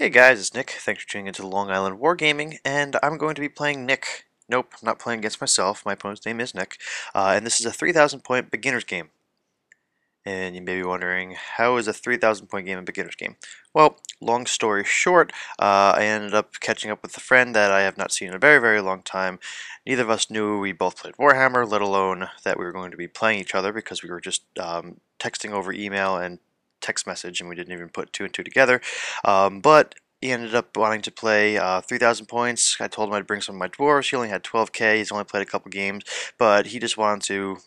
Hey guys, it's Nick. Thanks for tuning into Long Island Wargaming, and I'm going to be playing Nick. Nope, I'm not playing against myself. My opponent's name is Nick, and this is a 3,000 point beginner's game. And you may be wondering, how is a 3,000 point game a beginner's game? Well, long story short, I ended up catching up with a friend that I have not seen in a very, very long time. Neither of us knew we both played Warhammer, let alone that we were going to be playing each other because we were just texting over email and text message, and we didn't even put two and two together. But he ended up wanting to play 3,000 points. I told him I'd bring some of my dwarves. He only had 12k. He's only played a couple games, but he just wanted to,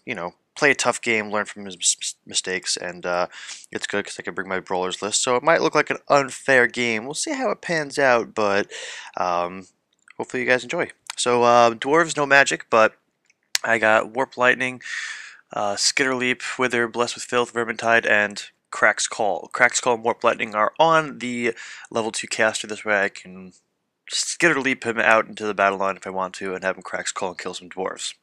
play a tough game, learn from his mistakes, and it's good because I can bring my brawlers list. So it might look like an unfair game. We'll see how it pans out, but hopefully you guys enjoy. So dwarves, no magic, but I got Warp Lightning, Skitter Leap, Wither, Blessed with Filth, Vermintide, and Crack's Call. Crack's Call and Warp Lightning are on the level 2 caster. This way I can Skitter Leap him out into the battle line if I want to and have him Crack's Call and kill some dwarves.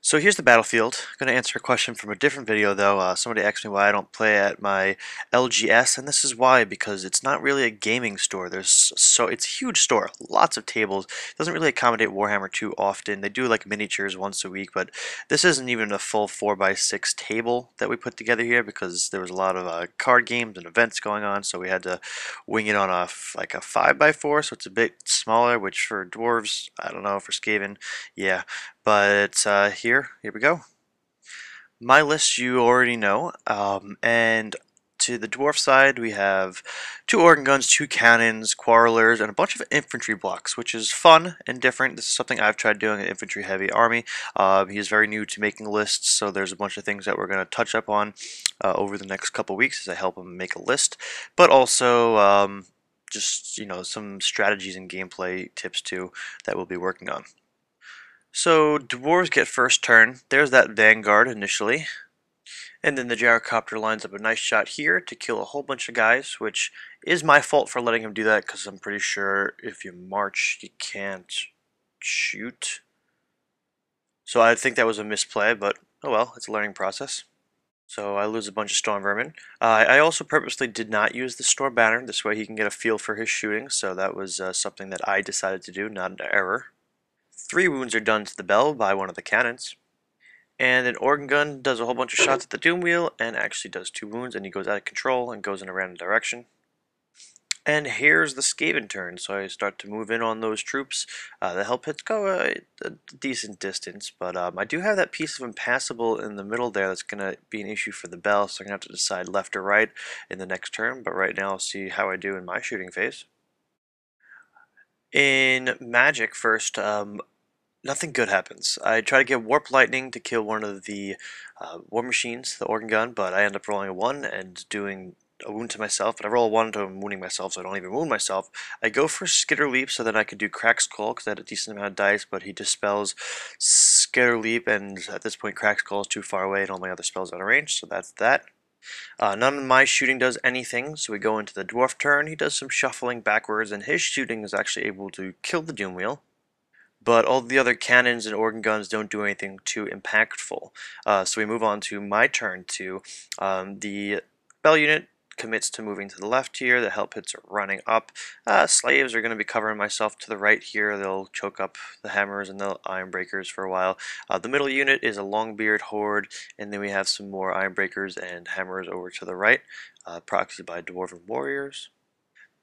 So here's the battlefield. I'm going to answer a question from a different video though. Somebody asked me why I don't play at my LGS, and this is why, because it's not really a gaming store. It's a huge store, lots of tables. It doesn't really accommodate Warhammer too often. They do like miniatures once a week, but this isn't even a full 4x6 table that we put together here because there was a lot of card games and events going on, so we had to wing it on like a 5x4, so it's a bit smaller, which for dwarves, I don't know, for Skaven, yeah. But here we go. My list you already know, and to the dwarf side we have 2 organ guns, 2 cannons, quarrelers, and a bunch of infantry blocks, which is fun and different. This is something I've tried doing an infantry heavy army. He is very new to making lists, so there's a bunch of things that we're going to touch up on over the next couple weeks as I help him make a list, but also just some strategies and gameplay tips too that we'll be working on. So dwarves get first turn. There's that vanguard initially. And then the gyrocopter lines up a nice shot here to kill a whole bunch of guys, which is my fault for letting him do that because I'm pretty sure if you march, you can't shoot. So I think that was a misplay, but oh well, it's a learning process. So I lose a bunch of storm vermin. I also purposely did not use the storm banner. This way he can get a feel for his shooting, so that was something that I decided to do, not an error. 3 wounds are done to the bell by one of the cannons. And an organ gun does a whole bunch of shots at the doom wheel and actually does 2 wounds, and he goes out of control and goes in a random direction. And here's the Skaven turn, so I start to move in on those troops. The help hits go a decent distance, but I do have that piece of impassable in the middle there that's going to be an issue for the bell, so I'm going to have to decide left or right in the next turn, but right now I'll see how I do in my shooting phase. In Magic first, nothing good happens. I try to get Warp Lightning to kill one of the War Machines, the organ gun, but I end up rolling a 1 and doing a wound to myself, but I roll a 1 to wounding myself, so I don't even wound myself. I go for Skitter Leap so that I could do Crack's Call, because I had a decent amount of dice, but he dispels Skitter Leap, and at this point Crack's Call is too far away and all my other spells out of range, so that's that. None of my shooting does anything, so we go into the Dwarf turn. He does some shuffling backwards, and his shooting is actually able to kill the Doom Wheel. But all the other cannons and organ guns don't do anything too impactful. So we move on to my turn to the bell unit commits to moving to the left here. The help hits are running up. Slaves are going to be covering myself to the right here. They'll choke up the hammers and the iron breakers for a while. The middle unit is a Longbeard horde, and then we have some more iron breakers and hammers over to the right, proxied by dwarven warriors.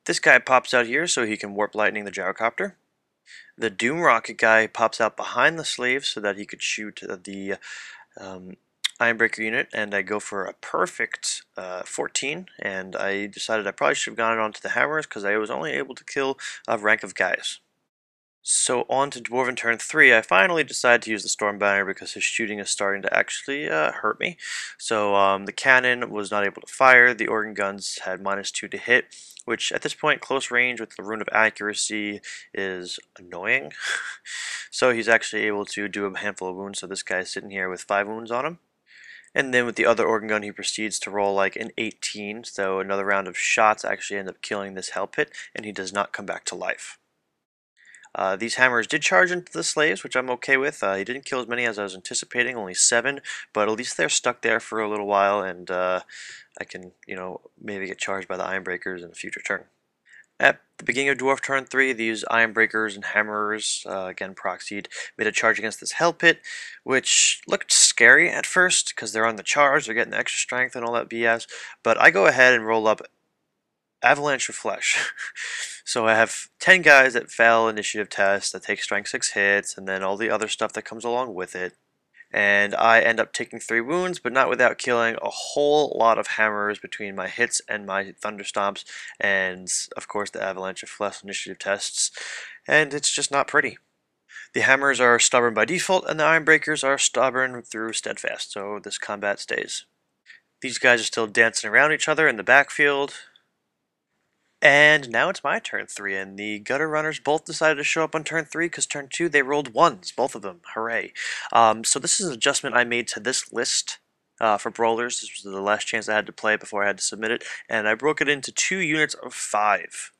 This guy pops out here so he can warp lightning the gyrocopter. The Doom Rocket guy pops out behind the slaves so that he could shoot the Ironbreaker unit, and I go for a perfect 14, and I decided I probably should have gone onto the hammers because I was only able to kill a rank of guys. So on to Dwarven turn 3, I finally decided to use the Storm Banner because his shooting is starting to actually hurt me. So the cannon was not able to fire, the organ guns had -2 to hit, which at this point close range with the Rune of Accuracy is annoying. So he's actually able to do a handful of wounds, so this guy's sitting here with 5 wounds on him. And then with the other organ gun he proceeds to roll like an 18, so another round of shots actually end up killing this hell pit, and he does not come back to life. These hammers did charge into the slaves, which I'm okay with. He didn't kill as many as I was anticipating, only 7, but at least they're stuck there for a little while, and I can, maybe get charged by the Ironbreakers in a future turn. At the beginning of Dwarf turn 3, these Ironbreakers and Hammerers, again proxied, made a charge against this Hell Pit, which looked scary at first because they're on the charge, they're getting the extra strength and all that BS, but I go ahead and roll up Avalanche of Flesh. So I have 10 guys that fail initiative tests, that take strength 6 hits, and then all the other stuff that comes along with it. And I end up taking 3 wounds, but not without killing a whole lot of hammers between my hits and my thunderstomps, and of course the Avalanche of Flesh initiative tests, and it's just not pretty. The hammers are stubborn by default, and the Ironbreakers are stubborn through steadfast, so this combat stays. These guys are still dancing around each other in the backfield. And now it's my turn 3, and the Gutter Runners both decided to show up on turn 3 because turn 2 they rolled 1s, both of them. Hooray. So this is an adjustment I made to this list for Brawlers. This was the last chance I had to play before I had to submit it, and I broke it into 2 units of 5.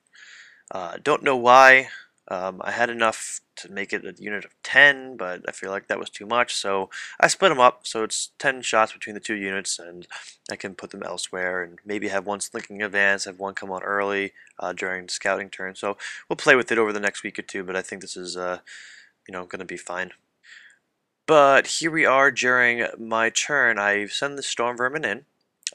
Don't know why. I had enough to make it a unit of 10, but I feel like that was too much, so I split them up, so it's 10 shots between the 2 units, and I can put them elsewhere, and maybe have one slinking advance, have one come on early during scouting turn, so we'll play with it over the next week or two, but I think this is, going to be fine. But here we are during my turn. I send the Storm Vermin in.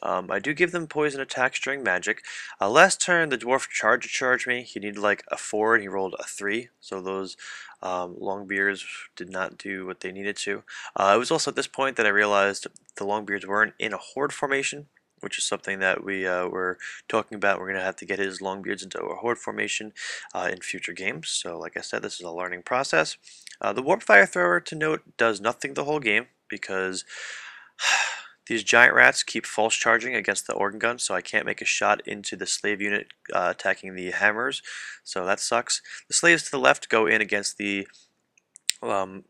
I do give them poison attacks during magic. Last turn, the dwarf tried to charge me. He needed like a 4 and he rolled a 3. So those Longbeards did not do what they needed to. It was also at this point that I realized the Longbeards weren't in a horde formation, which is something that we were talking about. We're going to have to get his Longbeards into a horde formation in future games. So like I said, this is a learning process. The Warp Fire Thrower, to note, does nothing the whole game because these giant rats keep false charging against the organ gun, so I can't make a shot into the slave unit attacking the hammers, so that sucks. The slaves to the left go in against the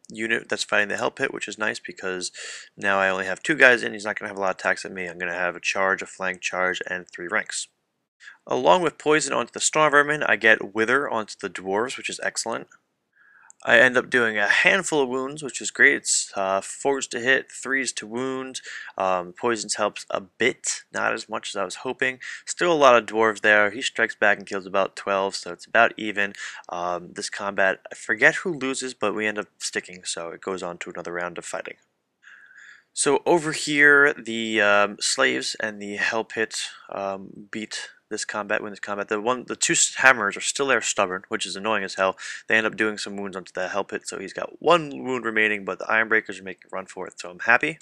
unit that's fighting the Hell Pit, which is nice because now I only have 2 guys in. He's not going to have a lot of attacks at me. I'm going to have a charge, a flank charge, and 3 ranks. Along with poison onto the Storm Vermin, I get Wither onto the dwarves, which is excellent. I end up doing a handful of wounds, which is great. It's 4s to hit, 3s to wound. Poisons helps a bit, not as much as I was hoping. Still a lot of dwarves there. He strikes back and kills about 12, so it's about even. This combat, I forget who loses, but we end up sticking, so it goes on to another round of fighting. So over here, the slaves and the Hell Pit beat this combat, win this combat. The 2 hammers are still there stubborn, which is annoying as hell. They end up doing some wounds onto the Hell Pit, so he's got 1 wound remaining, but the Ironbreakers are making a run for it, so I'm happy.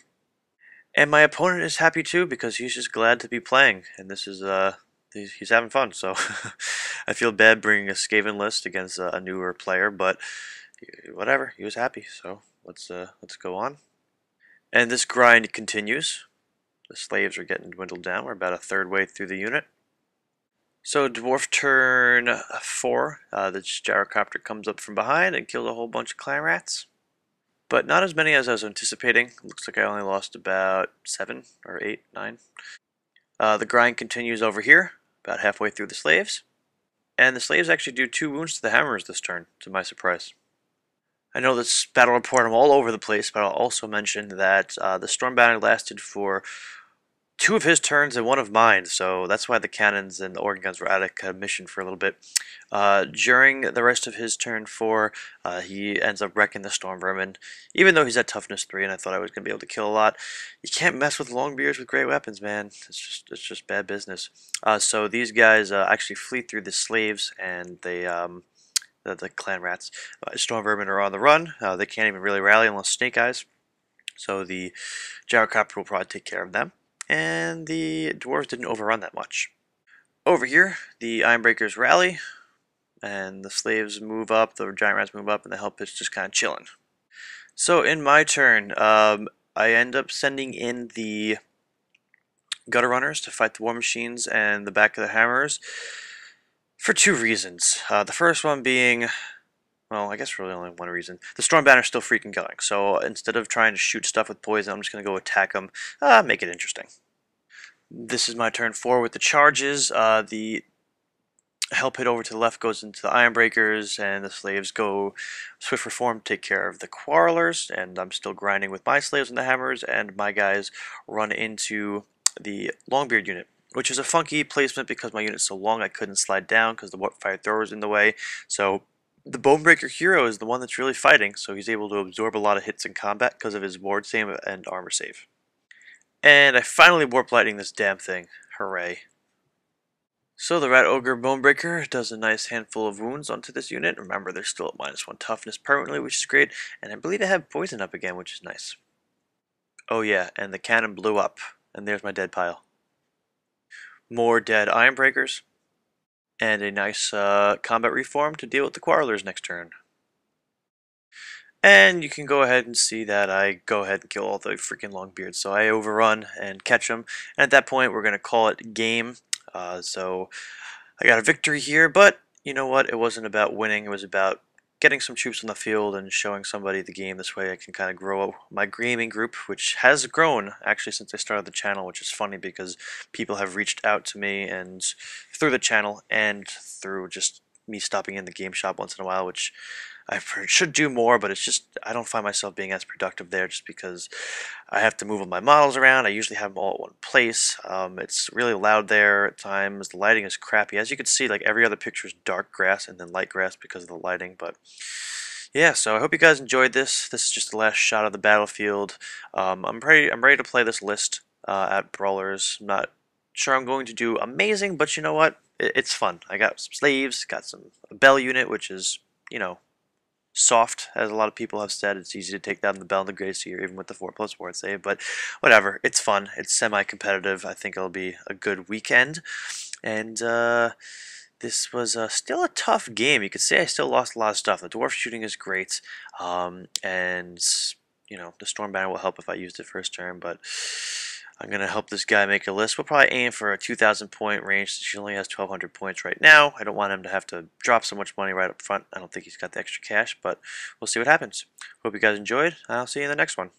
And my opponent is happy too, because he's just glad to be playing, and this is, he's having fun, so I feel bad bringing a Skaven list against a newer player, but whatever, he was happy, so let's go on. And this grind continues. The slaves are getting dwindled down. We're about a 3rd way through the unit. So dwarf turn 4, the gyrocopter comes up from behind and kills a whole bunch of clan rats. But not as many as I was anticipating. Looks like I only lost about 7 or 8, 9. The grind continues over here, about halfway through the slaves. And the slaves actually do 2 wounds to the hammers this turn, to my surprise. I know this battle report I'm all over the place, but I'll also mention that the Storm Banner lasted for 2 of his turns and 1 of mine, so that's why the cannons and the organ guns were out of commission for a little bit. During the rest of his turn 4, he ends up wrecking the Storm Vermin, even though he's at toughness 3 and I thought I was going to be able to kill a lot. You can't mess with Longbeards with great weapons, man. It's just bad business. So these guys actually flee through the slaves and they... the clan rats. Storm Vermin are on the run. They can't even really rally unless Snake Eyes. So the Gyrocopter will probably take care of them. And the dwarves didn't overrun that much. Over here, the Ironbreakers rally, and the slaves move up, the giant rats move up, and the Hell Pit's just kind of chilling. So in my turn, I end up sending in the Gutter Runners to fight the War Machines and the back of the Hammers for 2 reasons. The first one being, well, I guess really only 1 reason. The Storm Banner's still freaking going, so instead of trying to shoot stuff with poison, I'm just going to go attack them, make it interesting. This is my turn 4 with the charges. The Hell Pit over to the left goes into the Ironbreakers, and the slaves go Swift Reform to take care of the Quarrelers, and I'm still grinding with my slaves and the hammers, and my guys run into the Longbeard unit, which is a funky placement because my unit's so long I couldn't slide down because the warp fire thrower was in the way. So the Bonebreaker hero is the one that's really fighting, so he's able to absorb a lot of hits in combat because of his ward save and armor save. And I finally warp lightning this damn thing. Hooray. So the Rat Ogre Bonebreaker does a nice handful of wounds onto this unit. Remember, they're still at -1 toughness permanently, which is great, and I believe I have poison up again, which is nice. Oh yeah, and the cannon blew up, and there's my dead pile. More dead Ironbreakers, and a nice combat reform to deal with the Quarrelers next turn. And you can go ahead and see that I go ahead and kill all the freaking Longbeards. So I overrun and catch them, and at that point we're going to call it game. So I got a victory here, but you know what? It wasn't about winning. It was about getting some troops on the field and showing somebody the game. This way I can kind of grow my gaming group, which has grown actually since I started the channel, which is funny because people have reached out to me and through the channel and through just me stopping in the game shop once in a while, which I should do more, but it's just I don't find myself being as productive there just because I have to move all my models around. I usually have them all at one place. It's really loud there at times. The lighting is crappy. As you can see, like every other picture is dark grass and then light grass because of the lighting. But yeah, so I hope you guys enjoyed this. This is just the last shot of the battlefield. I'm ready to play this list at Brawlers. I'm not sure I'm going to do amazing, but you know what? It's fun. I got some slaves, got some Bell unit, which is, you know, soft, as a lot of people have said. It's easy to take down the Bell and the Gracie, even with the 4+ ward save, but whatever. It's fun. It's semi-competitive. I think it'll be a good weekend. And this was still a tough game. You could say I still lost a lot of stuff. The dwarf shooting is great, and you know the storm banner will help if I used it first turn, but I'm going to help this guy make a list. We'll probably aim for a 2,000 point range since he only has 1,200 points right now. I don't want him to have to drop so much money right up front. I don't think he's got the extra cash, but we'll see what happens. Hope you guys enjoyed. I'll see you in the next one.